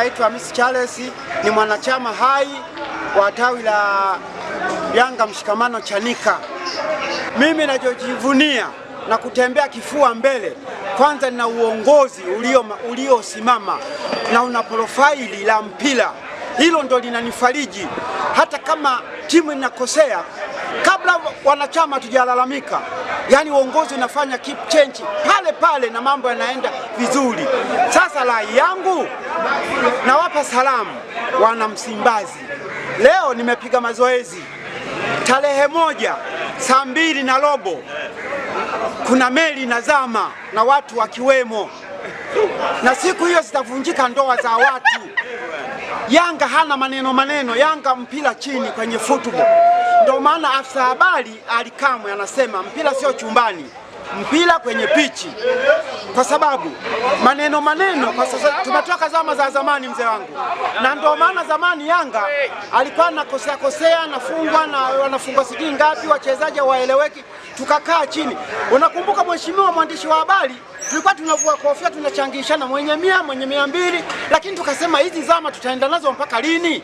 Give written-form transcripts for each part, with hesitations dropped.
naitwa Hamisi Charles, ni mwanachama hai wa tawi la Yanga Mshikamano Chanika. Mimi najivunia na kutembea kifua mbele. Kwanza nina uongozi uliosimama na una profaili la mpira. Hilo ndo linanifariji. Hata kama timu inakosea, kabla wanachama tujalalamika, yani uongozi unafanya keep change pale pale na mambo yanaenda vizuri. Sasa rai yangu, nawapa salamu wana Msimbazi. Leo nimepiga mazoezi. Tarehe 1 saa 2:15 kuna meli inazama na watu wakiwemo, na siku hiyo zitavunjika ndoa za watu. Yanga hana maneno, Yanga mpira chini kwenye football. Ndio maana afisa habari Ali Kamwe anasema mpira sio chumbani, mpira kwenye pichi. Kwa sababu maneno kwa sasa tumetoka zama za zamani, mzee wangu. Na ndio maana zamani Yanga alikuwa anakosea nafungwa na wanafungwa sijui ngapi, wachezaji waeleweki, tukakaa chini. Unakumbuka mheshimiwa mwandishi wa habari, tulikuwa tunavua kofia tunachangishana, mwenye 100 mwenye 200, lakini tukasema hizi zama tutaenda nazo mpaka lini?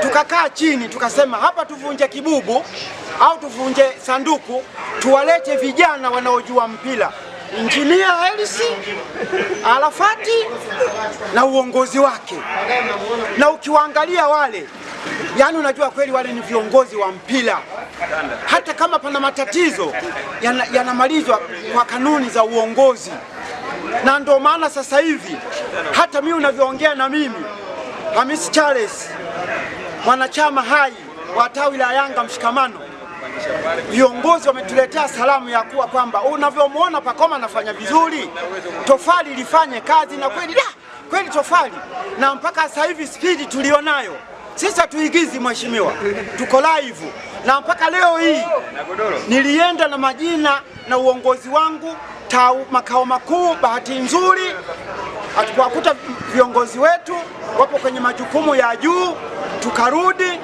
Tukakaa chini tukasema hapa tuvunje kibubu au tuvunje sanduku, tuwalete vijana wanaojua mpira. Injinia Elisi Arafati na uongozi wake. Na ukiwaangalia wale, yani unajua kweli wale ni viongozi wa mpira. Hata kama pana matatizo yanamalizwa kwa kanuni za uongozi. Na ndio maana sasa hivi hata mimi unavyoongea na mimi Hamisi Charles, mwanachama hai wa tawi la Yanga Mshikamano, viongozi wametuletea salamu ya kuwa kwamba unavyomuona Pakoma anafanya vizuri, tofali lifanye kazi. Na kweli tofali, na mpaka sasa hivi spidi tulionayo sisi hatuigizi mheshimiwa, tuko live. Na mpaka leo hii nilienda na majina na uongozi wangu makao makuu. Bahati nzuri hatukuwakuta viongozi wetu wapo kwenye majukumu ya juu, tukarudi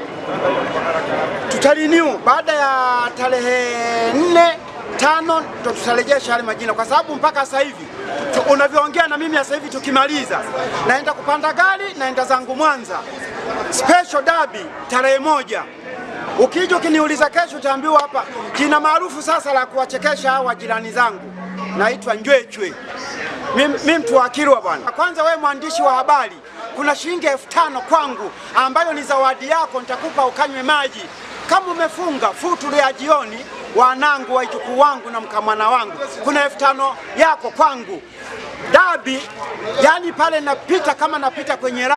tutaliniu baada ya tarehe 4-5 ndo tutarejesha yale majina, kwa sababu mpaka sasa hivi unavyoongea na mimi sasa hivi tukimaliza naenda kupanda gari naenda zangu Mwanza special derby tarehe 1. Ukija ukiniuliza kesho utaambiwa hapa jina maarufu sasa la kuwachekesha hawa jirani zangu, naitwa Njwechwe. Mimi mtu wa Kilwa bwana. Kwanza wewe mwandishi wa habari, kuna shilingi 5,000 kwangu ambayo ni zawadi yako, nitakupa ukanywe maji. Kama umefunga futuru ya jioni, wanangu waitukuu wangu na mkamwana wangu, kuna 5,000 yako kwangu. Dabi, yani pale napita kama napita kwenye